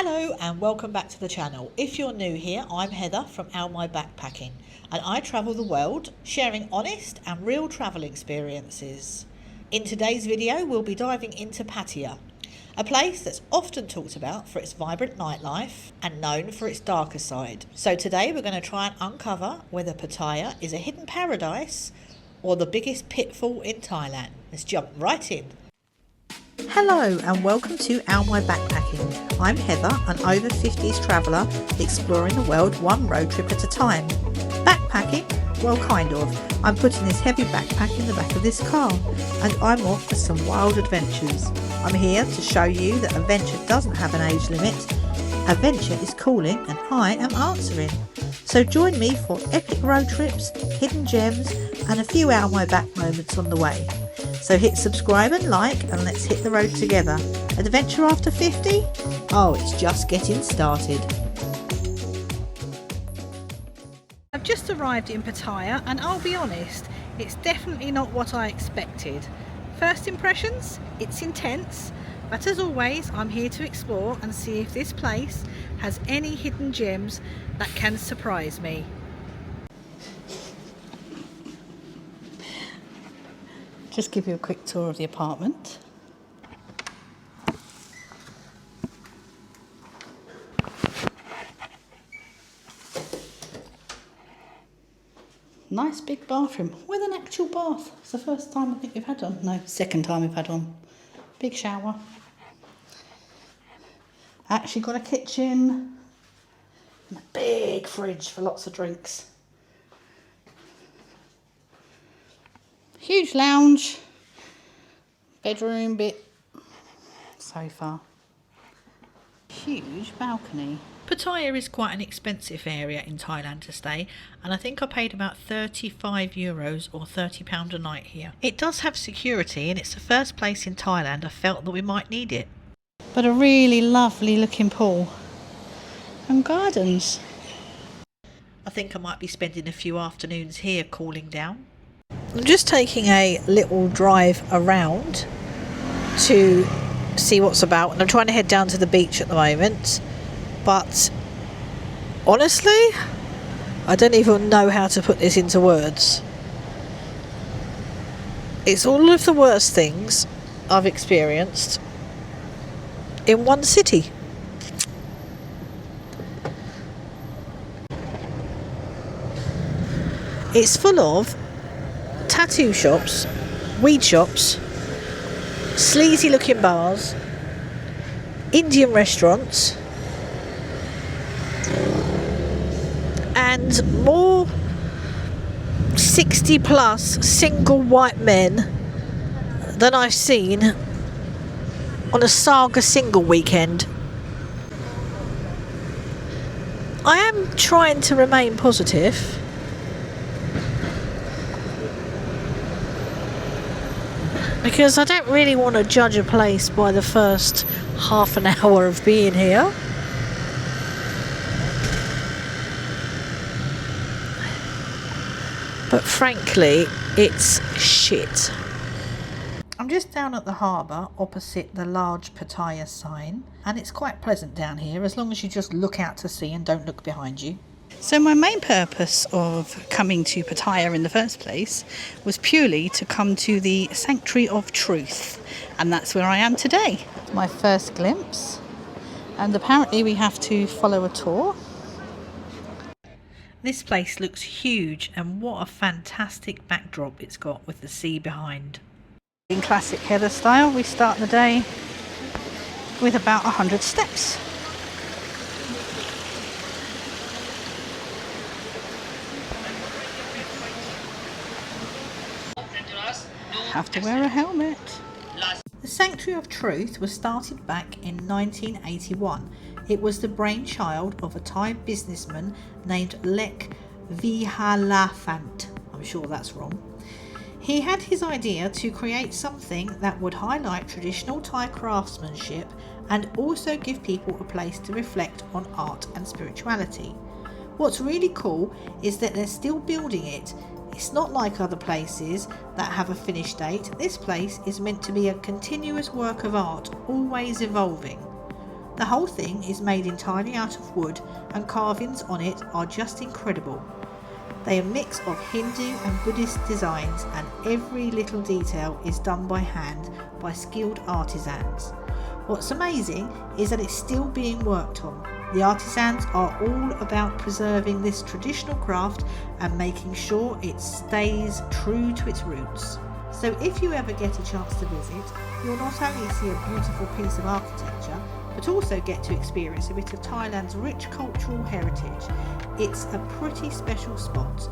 Hello and welcome back to the channel. If you're new here, I'm Heather from owmyback-packing and I travel the world sharing honest and real travel experiences. In today's video we'll be diving into Pattaya, a place that's often talked about for its vibrant nightlife and known for its darker side. So today we're going to try and uncover whether Pattaya is a hidden paradise or the biggest pitfall in Thailand. Let's jump right in. Hello and welcome to owmyback-packing. I'm Heather, an over 50s traveller exploring the world one road trip at a time. Backpacking? Well, kind of. I'm putting this heavy backpack in the back of this car and I'm off for some wild adventures. I'm here to show you that adventure doesn't have an age limit. Adventure is calling and I am answering. So join me for epic road trips, hidden gems and a few Ow My Back moments on the way. So hit subscribe and like and let's hit the road together. Adventure after 50? Oh, it's just getting started. I've just arrived in Pattaya and I'll be honest, it's definitely not what I expected. First impressions, it's intense, but as always I'm here to explore and see if this place has any hidden gems that can surprise me. Just give you a quick tour of the apartment. Nice big bathroom with an actual bath. It's the first time I think we've had one. No, second time we've had one. Big shower. Actually got a kitchen and a big fridge for lots of drinks. Huge lounge, bedroom bit, sofa, huge balcony. Pattaya is quite an expensive area in Thailand to stay and I think I paid about €35 or £30 a night here. It does have security and it's the first place in Thailand I felt that we might need it. But a really lovely looking pool and gardens. I think I might be spending a few afternoons here cooling down. I'm just taking a little drive around to see what's about and I'm trying to head down to the beach at the moment, but honestly I don't even know how to put this into words. It's all of the worst things I've experienced in one city. It's full of tattoo shops, weed shops, sleazy looking bars, Indian restaurants and more 60 plus single white men than I've seen on a Saga single weekend. I am trying to remain positive. Because I don't really want to judge a place by the first half an hour of being here. But frankly, it's shit. I'm just down at the harbour opposite the large Pattaya sign and it's quite pleasant down here as long as you just look out to sea and don't look behind you. So my main purpose of coming to Pattaya in the first place was purely to come to the Sanctuary of Truth, and that's where I am today. My first glimpse, and apparently we have to follow a tour. This place looks huge and what a fantastic backdrop it's got with the sea behind. In classic Heather style, we start the day with about 100 steps. Have to wear a helmet. The Sanctuary of Truth was started back in 1981. It was the brainchild of a Thai businessman named Lek Vihalafant. I'm sure that's wrong. He had his idea to create something that would highlight traditional Thai craftsmanship and also give people a place to reflect on art and spirituality. What's really cool is that they're still building it. It's not like other places that have a finish date. This place is meant to be a continuous work of art, always evolving. The whole thing is made entirely out of wood and carvings on it are just incredible. They are a mix of Hindu and Buddhist designs and every little detail is done by hand by skilled artisans. What's amazing is that it's still being worked on. The artisans are all about preserving this traditional craft and making sure it stays true to its roots. So if you ever get a chance to visit, you'll not only see a beautiful piece of architecture, but also get to experience a bit of Thailand's rich cultural heritage. It's a pretty special spot.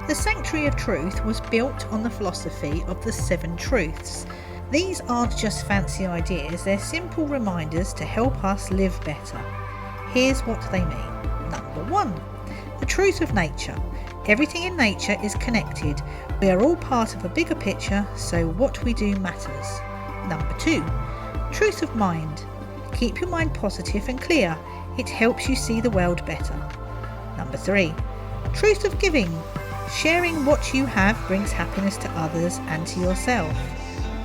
The Sanctuary of Truth was built on the philosophy of the 7 truths. These aren't just fancy ideas, they're simple reminders to help us live better. Here's what they mean. Number 1, the truth of nature. Everything in nature is connected. We are all part of a bigger picture, so what we do matters. Number 2, truth of mind. Keep your mind positive and clear. It helps you see the world better. Number 3, truth of giving. Sharing what you have brings happiness to others and to yourself.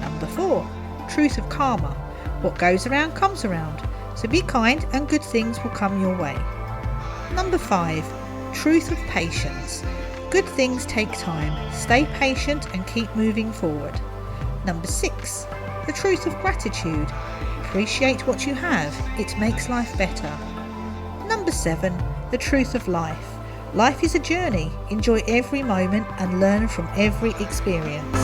Number 4, truth of karma. What goes around comes around. So be kind and good things will come your way. Number 5, truth of patience. Good things take time. Stay patient and keep moving forward. Number 6, the truth of gratitude. Appreciate what you have. It makes life better. Number 7, the truth of life. Life is a journey. Enjoy every moment and learn from every experience.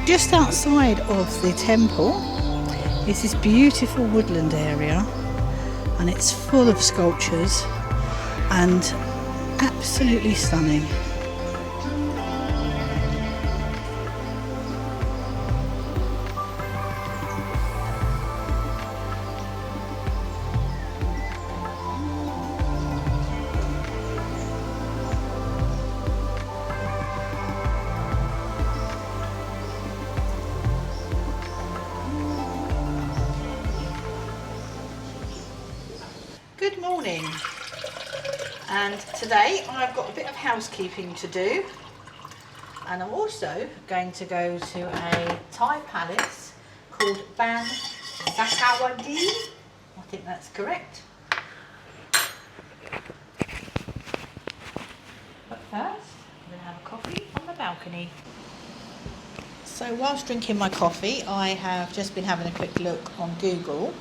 Just outside of the temple is this beautiful woodland area, and it's full of sculptures and absolutely stunning. Good morning, and today I've got a bit of housekeeping to do, and I'm also going to go to a Thai palace called Ban Sakawadi. I think that's correct. But first, I'm going to have a coffee on the balcony. So whilst drinking my coffee, I have just been having a quick look on Google,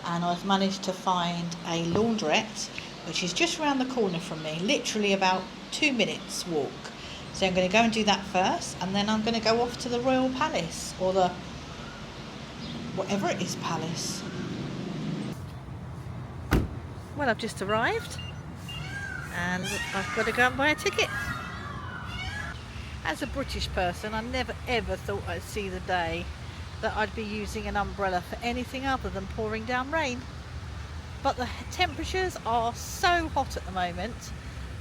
and I've managed to find a laundrette which is just around the corner from me, literally about 2 minutes walk. So I'm going to go and do that first, and then I'm going to go off to the Royal Palace, or the whatever it is palace. Well, I've just arrived and I've got to go and buy a ticket. As a British person, I never ever thought I'd see the day that I'd be using an umbrella for anything other than pouring down rain. But the temperatures are so hot at the moment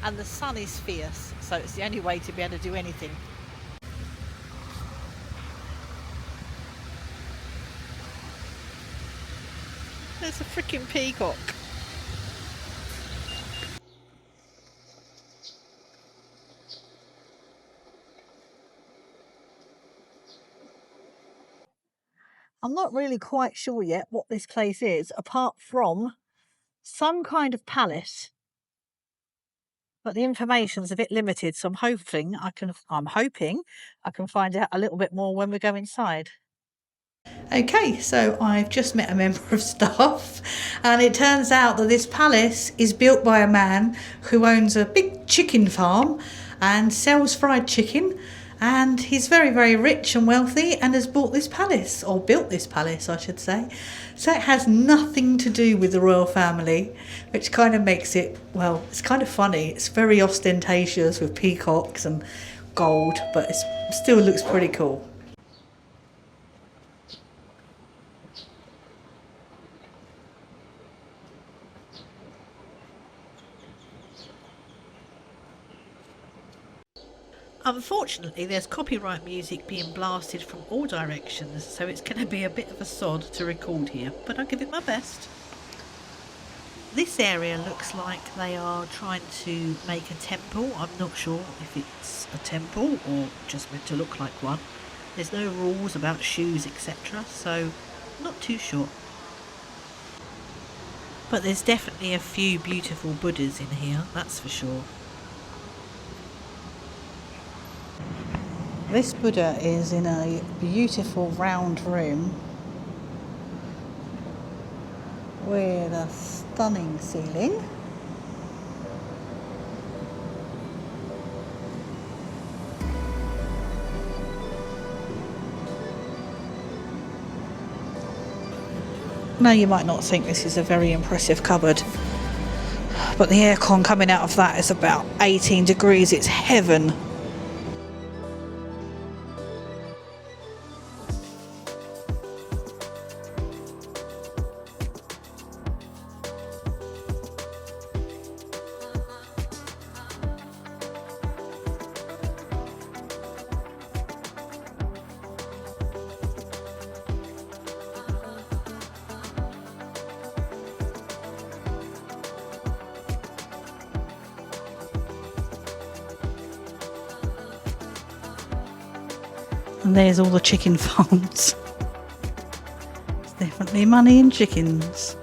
and the sun is fierce, so it's the only way to be able to do anything. There's a freaking peacock. I'm not really quite sure yet what this place is, apart from some kind of palace. But the information's a bit limited, so I'm hoping I can find out a little bit more when we go inside. Okay, so I've just met a member of staff, and it turns out that this palace is built by a man who owns a big chicken farm and sells fried chicken, and he's very, very rich and wealthy and has bought this palace, or built this palace, I should say. So it has nothing to do with the royal family, which kind of makes it, well, it's kind of funny. It's very ostentatious with peacocks and gold, but it still looks pretty cool. Unfortunately, there's copyright music being blasted from all directions, so it's going to be a bit of a sod to record here, but I'll give it my best. This area looks like they are trying to make a temple. I'm not sure if it's a temple or just meant to look like one. There's no rules about shoes, etc., so not too sure. But there's definitely a few beautiful Buddhas in here, that's for sure. This Buddha is in a beautiful round room with a stunning ceiling. Now you might not think this is a very impressive cupboard, but the aircon coming out of that is about 18 degrees, it's heaven. And there's all the chicken farms. There's definitely money in chickens.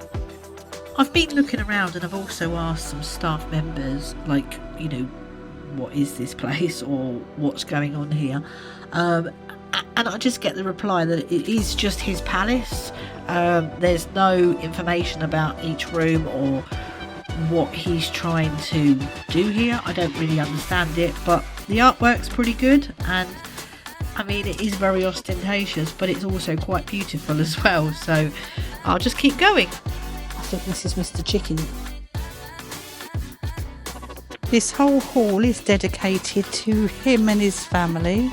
I've been looking around and I've also asked some staff members, like, you know, what is this place or what's going on here? And I just get the reply that it is just his palace. There's no information about each room or what he's trying to do here. I don't really understand it, but the artwork's pretty good, and I mean, it is very ostentatious, but it's also quite beautiful as well, so I'll just keep going. I think this is Mr. Chicken. This whole hall is dedicated to him and his family.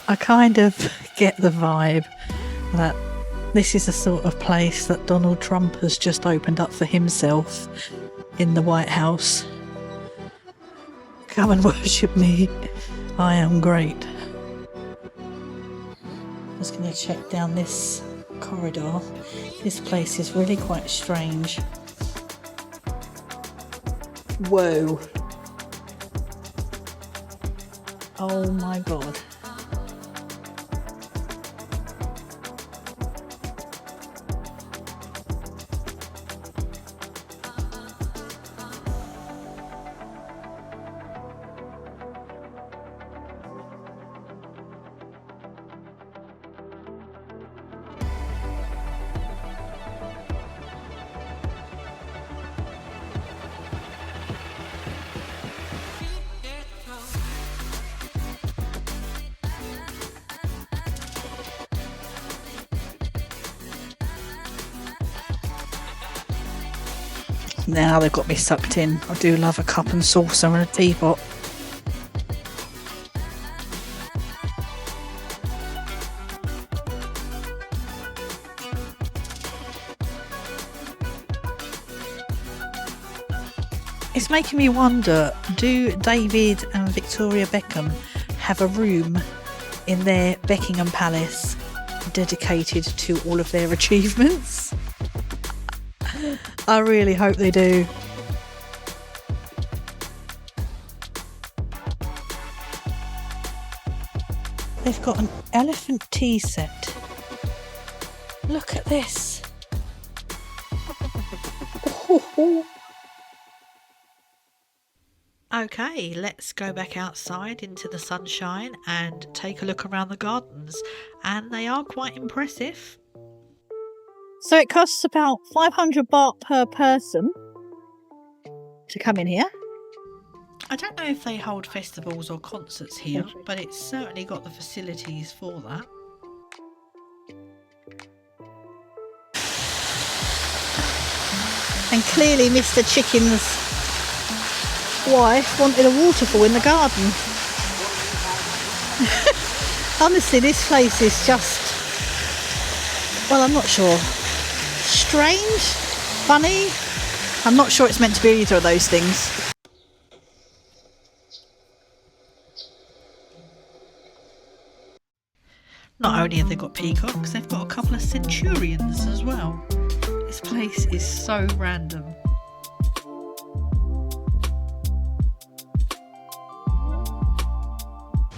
I kind of get the vibe that this is a sort of place that Donald Trump has just opened up for himself in the White House. Come and worship me. I am great. I'm just going to check down this corridor. This place is really quite strange. Whoa. Oh my God. Now they've got me sucked in. I do love a cup and saucer and a teapot. It's making me wonder, do David and Victoria Beckham have a room in their Buckingham Palace dedicated to all of their achievements? I really hope they do. They've got an elephant tea set. Look at this. Okay, let's go back outside into the sunshine and take a look around the gardens, and they are quite impressive. So it costs about 500 baht per person to come in here. I don't know if they hold festivals or concerts here, but it's certainly got the facilities for that. And clearly Mr. Chicken's wife wanted a waterfall in the garden. Honestly, this place is just, well, I'm not sure. Strange, funny. I'm not sure it's meant to be either of those things. Not only have they got peacocks, they've got a couple of centurions as well. This place is so random.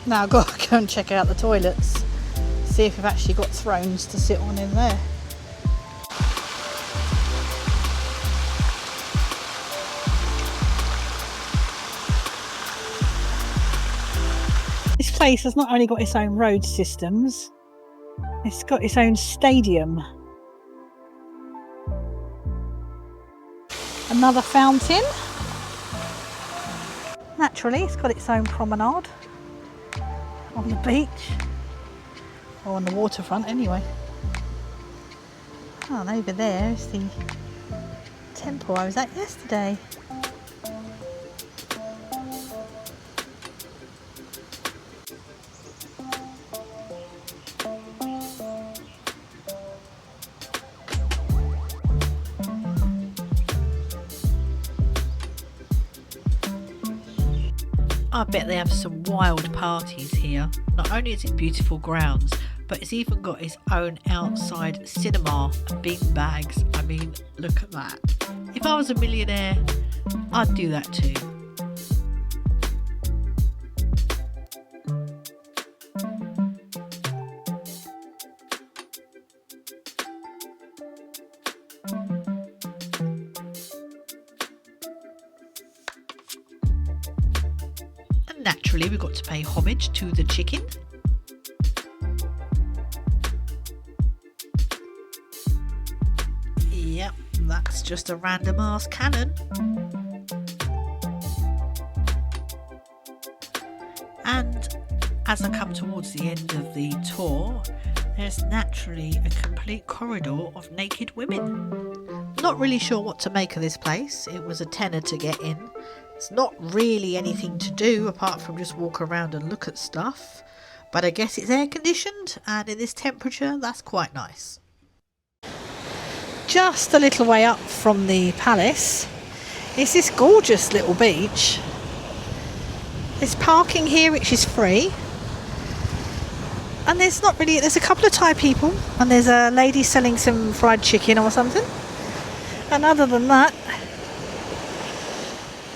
Now I've got to go and check out the toilets, see if we've actually got thrones to sit on in there. This place has not only got its own road systems, it's got its own stadium. Another fountain. Naturally, it's got its own promenade on the beach, or on the waterfront anyway. Oh, and over there is the temple I was at yesterday. I bet they have some wild parties here. Not only is it beautiful grounds, but it's even got its own outside cinema and bean bags. I mean, look at that. If I was a millionaire, I'd do that too. Naturally, we got to pay homage to the chicken. Yep, that's just a random ass cannon. And as I come towards the end of the tour, there's naturally a complete corridor of naked women. Not really sure what to make of this place. It was a tenner to get in. It's not really anything to do apart from just walk around and look at stuff, but I guess it's air conditioned, and in this temperature that's quite nice. Just a little way up from the palace is this gorgeous little beach. There's parking here which is free, and there's a couple of Thai people, and there's a lady selling some fried chicken or something, and other than that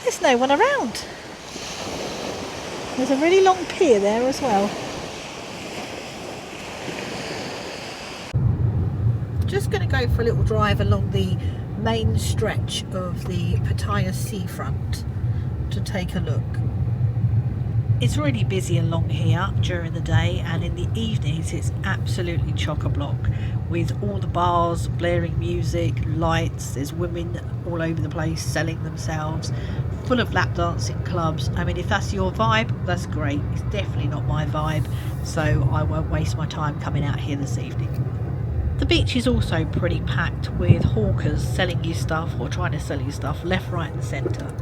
there's no one around. There's a really long pier there as well. Just going to go for a little drive along the main stretch of the Pattaya seafront to take a look. It's really busy along here during the day, and in the evenings it's absolutely chock-a-block with all the bars, blaring music, lights. There's women all over the place selling themselves, full of lap dancing clubs. I mean, if that's your vibe, that's great. It's definitely not my vibe, so I won't waste my time coming out here this evening. The beach is also pretty packed with hawkers selling you stuff or trying to sell you stuff left, right and centre.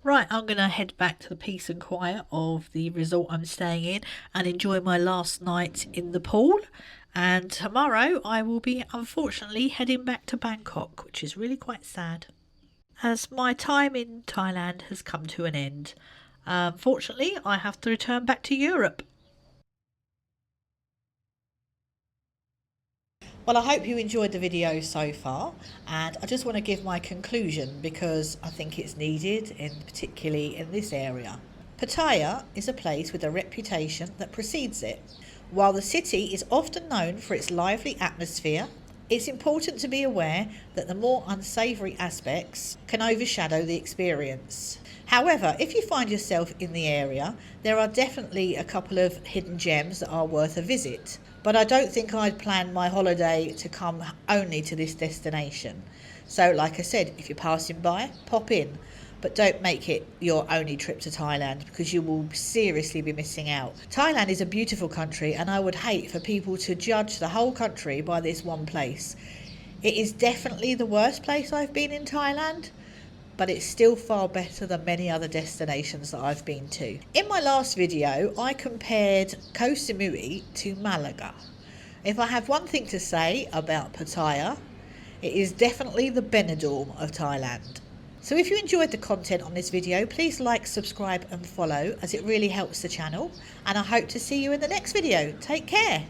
Right, I'm going to head back to the peace and quiet of the resort I'm staying in and enjoy my last night in the pool. And tomorrow I will be unfortunately heading back to Bangkok, which is really quite sad, as my time in Thailand has come to an end. Unfortunately, I have to return back to Europe. Well, I hope you enjoyed the video so far, and I just want to give my conclusion because I think it's needed, particularly in this area. Pattaya is a place with a reputation that precedes it. While the city is often known for its lively atmosphere, it's important to be aware that the more unsavoury aspects can overshadow the experience. However, if you find yourself in the area, there are definitely a couple of hidden gems that are worth a visit. But I don't think I'd plan my holiday to come only to this destination. So like I said, if you're passing by, pop in. But don't make it your only trip to Thailand because you will seriously be missing out. Thailand is a beautiful country and I would hate for people to judge the whole country by this one place. It is definitely the worst place I've been in Thailand, but it's still far better than many other destinations that I've been to. In my last video, I compared Koh Samui to Malaga. If I have one thing to say about Pattaya, it is definitely the Benidorm of Thailand. So if you enjoyed the content on this video, please like, subscribe and follow, as it really helps the channel. And I hope to see you in the next video. Take care.